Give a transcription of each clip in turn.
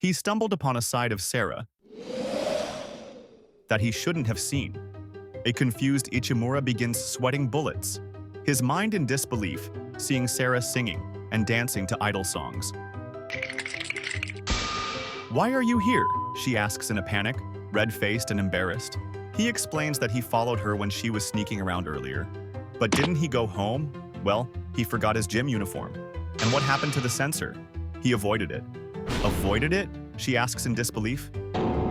He stumbled upon a side of Sarah that he shouldn't have seen. A confused Ichimura begins sweating bullets, his mind in disbelief, seeing Sarah singing and dancing to idol songs. "Why are you here?" she asks in a panic, red-faced and embarrassed. He explains that he followed her when she was sneaking around earlier. But didn't he go home? Well, he forgot his gym uniform. And what happened to the censor? He avoided it. Avoided it? She asks in disbelief.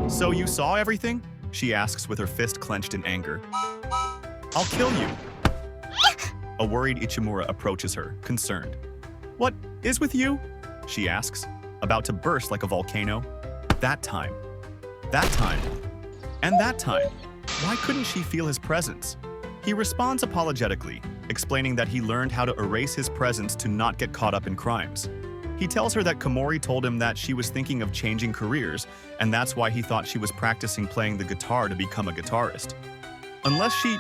"So you saw everything?" she asks with her fist clenched in anger. "I'll kill you." A worried Ichimura approaches her, concerned. "What is with you?" she asks, about to burst like a volcano. That time, and that time. Why couldn't she feel his presence? He responds apologetically, explaining that he learned how to erase his presence to not get caught up in crimes. He tells her that Komori told him that she was thinking of changing careers, and that's why he thought she was practicing playing the guitar to become a guitarist. Unless she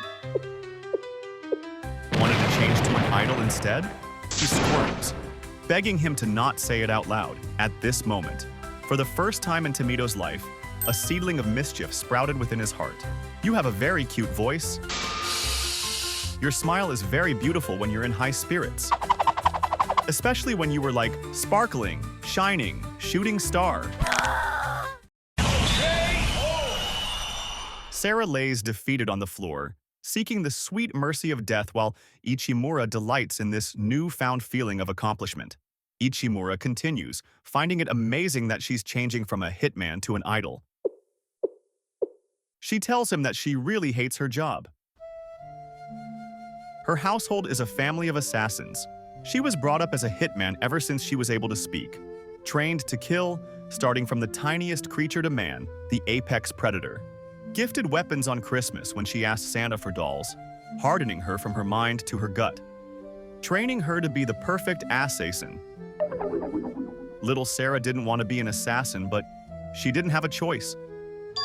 wanted to change to an idol instead? She squirms, begging him to not say it out loud at this moment. For the first time in Tomito's life, a seedling of mischief sprouted within his heart. "You have a very cute voice. Your smile is very beautiful when you're in high spirits. Especially when you were like sparkling, shining, shooting star." Sarah lays defeated on the floor, seeking the sweet mercy of death while Ichimura delights in this newfound feeling of accomplishment. Ichimura continues, finding it amazing that she's changing from a hitman to an idol. She tells him that she really hates her job. Her household is a family of assassins. She was brought up as a hitman ever since she was able to speak, trained to kill, starting from the tiniest creature to man, the apex predator. Gifted weapons on Christmas when she asked Santa for dolls, hardening her from her mind to her gut, training her to be the perfect assassin. Little Sarah didn't want to be an assassin, but she didn't have a choice.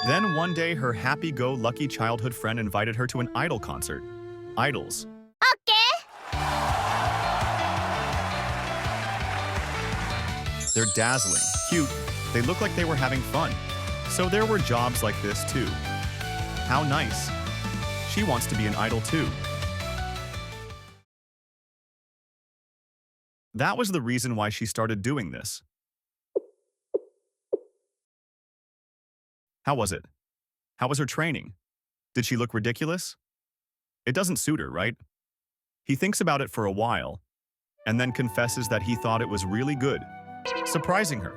Then one day, her happy-go-lucky childhood friend invited her to an idol concert. Idols. Okay. They're dazzling, cute, they look like they were having fun. So there were jobs like this too. How nice. She wants to be an idol too. That was the reason why she started doing this. How was it? How was her training? Did she look ridiculous? It doesn't suit her, right? He thinks about it for a while, and then confesses that he thought it was really good, surprising her.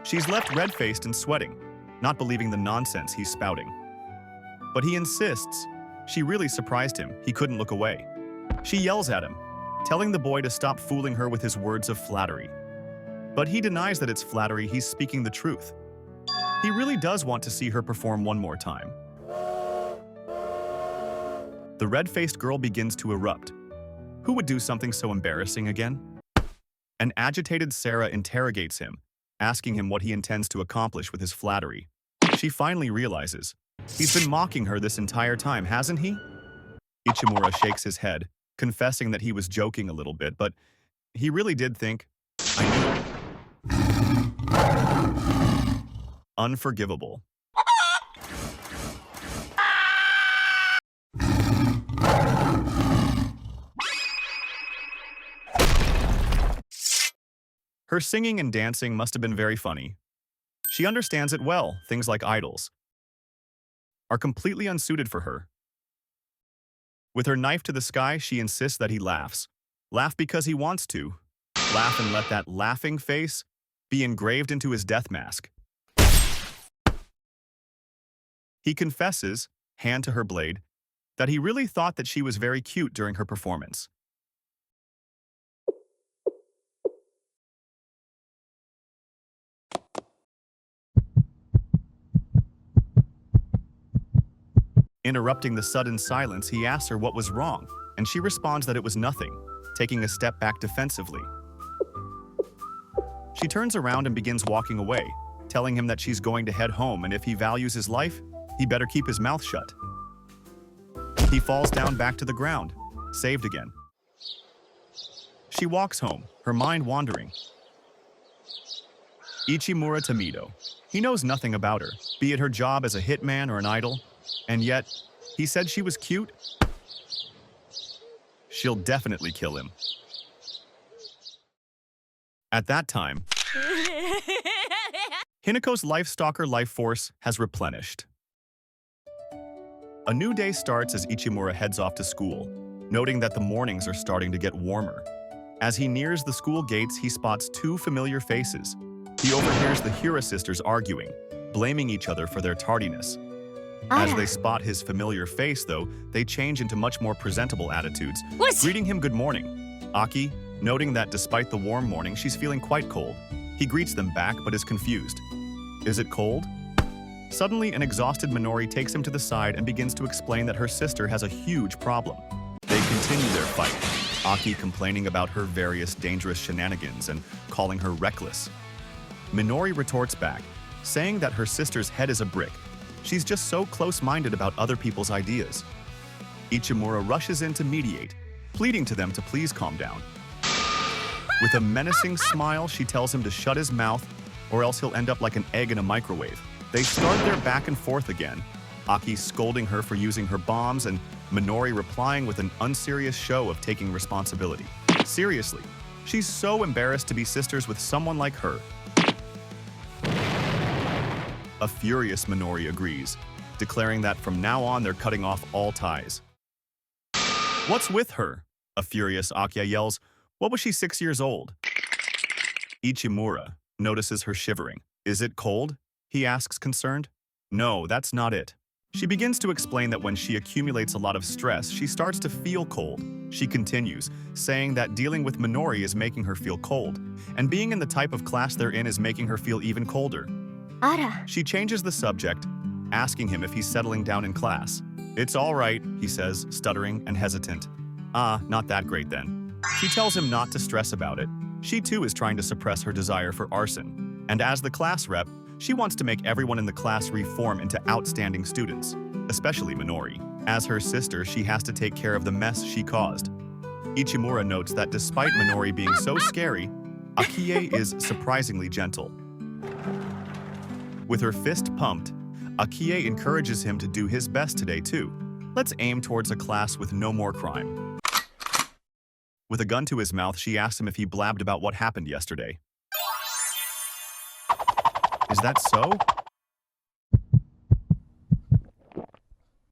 She's left red-faced and sweating, not believing the nonsense he's spouting. But he insists. She really surprised him. He couldn't look away. She yells at him, telling the boy to stop fooling her with his words of flattery. But he denies that it's flattery, he's speaking the truth. He really does want to see her perform one more time. The red-faced girl begins to erupt. Who would do something so embarrassing again? An agitated Sarah interrogates him, asking him what he intends to accomplish with his flattery. She finally realizes. He's been mocking her this entire time, hasn't he? Ichimura shakes his head, confessing that he was joking a little bit, but he really did think, "I knew it." Unforgivable. Her singing and dancing must have been very funny. She understands it well. Things like idols are completely unsuited for her. With her knife to the sky, she insists that he laughs. Laugh because he wants to. Laugh and let that laughing face be engraved into his death mask. He confesses, hand to her blade, that he really thought that she was very cute during her performance. Interrupting the sudden silence, he asks her what was wrong, and she responds that it was nothing, taking a step back defensively. She turns around and begins walking away, telling him that she's going to head home, and if he values his life, he better keep his mouth shut. He falls down back to the ground, saved again. She walks home, her mind wandering. Ichimura Tomido. He knows nothing about her, be it her job as a hitman or an idol, and yet, he said she was cute? She'll definitely kill him. At that time, Hinako's life stalker life force has replenished. A new day starts as Ichimura heads off to school, noting that the mornings are starting to get warmer. As he nears the school gates, he spots two familiar faces. He overhears the Hira sisters arguing, blaming each other for their tardiness. As they spot his familiar face, though, they change into much more presentable attitudes, greeting him good morning. Aki, noting that despite the warm morning, she's feeling quite cold. He greets them back, but is confused. Is it cold? Suddenly, an exhausted Minori takes him to the side and begins to explain that her sister has a huge problem. They continue their fight, Aki complaining about her various dangerous shenanigans and calling her reckless. Minori retorts back, saying that her sister's head is a brick. She's just so close-minded about other people's ideas. Ichimura rushes in to mediate, pleading to them to please calm down. With a menacing smile, she tells him to shut his mouth, or else he'll end up like an egg in a microwave. They start their back and forth again, Aki scolding her for using her bombs and Minori replying with an unserious show of taking responsibility. Seriously, she's so embarrassed to be sisters with someone like her. A furious Minori agrees, declaring that from now on they're cutting off all ties. What's with her? A furious Akya yells. What was she 6 years old? Ichimura notices her shivering. Is it cold? He asks concerned. No, that's not it. She begins to explain that when she accumulates a lot of stress, she starts to feel cold. She continues, saying that dealing with Minori is making her feel cold, and being in the type of class they're in is making her feel even colder. She changes the subject, asking him if he's settling down in class. It's all right, he says, stuttering and hesitant. Not that great then. She tells him not to stress about it. She too is trying to suppress her desire for arson. And as the class rep, she wants to make everyone in the class reform into outstanding students, especially Minori. As her sister, she has to take care of the mess she caused. Ichimura notes that despite Minori being so scary, Akie is surprisingly gentle. With her fist pumped, Akie encourages him to do his best today too. Let's aim towards a class with no more crime. With a gun to his mouth, she asks him if he blabbed about what happened yesterday. Is that so?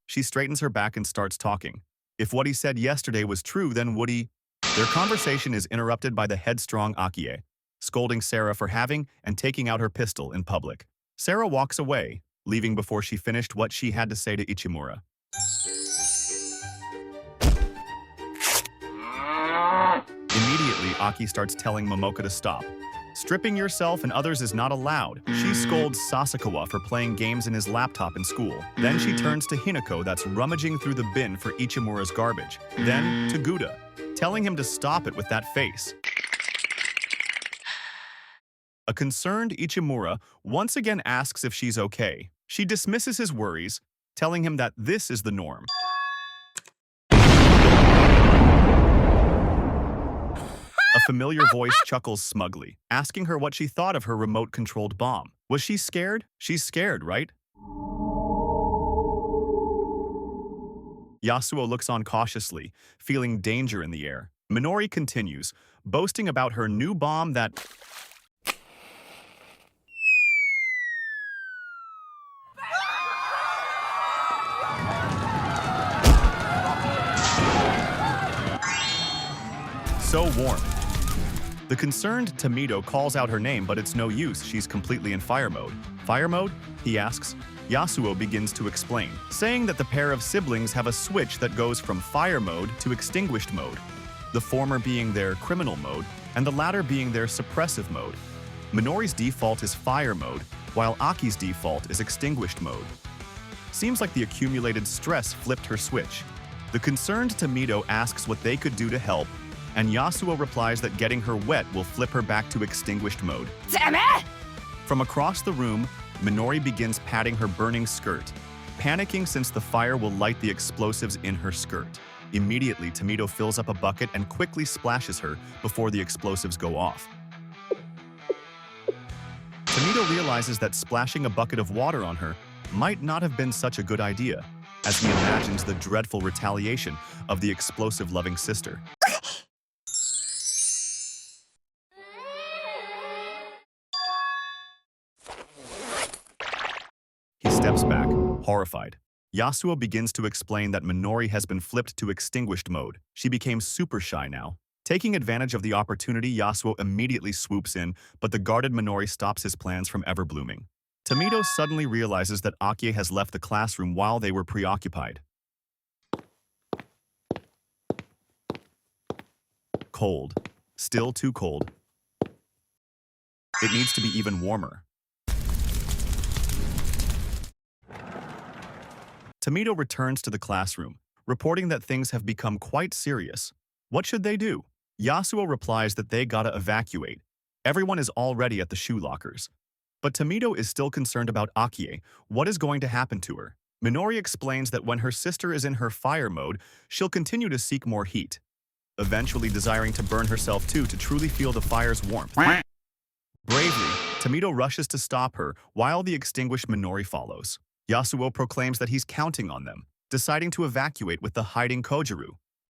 She straightens her back and starts talking. If what he said yesterday was true, then would he? Their conversation is interrupted by the headstrong Akie, scolding Sarah for having and taking out her pistol in public. Sarah walks away, leaving before she finished what she had to say to Ichimura. Immediately, Aki starts telling Momoka to stop. Stripping yourself and others is not allowed. She scolds Sasakawa for playing games in his laptop in school. Then she turns to Hinako that's rummaging through the bin for Ichimura's garbage. Then to Guda, telling him to stop it with that face. A concerned Ichimura once again asks if she's okay. She dismisses his worries, telling him that this is the norm. A familiar voice chuckles smugly, asking her what she thought of her remote-controlled bomb. Was she scared? She's scared, right? Yasuo looks on cautiously, feeling danger in the air. Minori continues, boasting about her new bomb that... so warm. The concerned Tomido calls out her name, but it's no use. She's completely in fire mode. Fire mode? He asks. Yasuo begins to explain, saying that the pair of siblings have a switch that goes from fire mode to extinguished mode, the former being their criminal mode, and the latter being their suppressive mode. Minori's default is fire mode, while Aki's default is extinguished mode. Seems like the accumulated stress flipped her switch. The concerned Tomido asks what they could do to help, and Yasuo replies that getting her wet will flip her back to extinguished mode. From across the room, Minori begins patting her burning skirt, panicking since the fire will light the explosives in her skirt. Immediately, Tomido fills up a bucket and quickly splashes her before the explosives go off. Tomito realizes that splashing a bucket of water on her might not have been such a good idea, as he imagines the dreadful retaliation of the explosive loving sister. He steps back, horrified. Yasuo begins to explain that Minori has been flipped to extinguished mode. She became super shy now. Taking advantage of the opportunity, Yasuo immediately swoops in, but the guarded Minori stops his plans from ever blooming. Tomito suddenly realizes that Akie has left the classroom while they were preoccupied. Cold. Still too cold. It needs to be even warmer. Tomito returns to the classroom, reporting that things have become quite serious. What should they do? Yasuo replies that they gotta evacuate. Everyone is already at the shoe lockers. But Tomito is still concerned about Akie. What is going to happen to her? Minori explains that when her sister is in her fire mode, she'll continue to seek more heat, eventually desiring to burn herself too to truly feel the fire's warmth. Bravely, Tomito rushes to stop her while the extinguished Minori follows. Yasuo proclaims that he's counting on them, deciding to evacuate with the hiding Kojiru.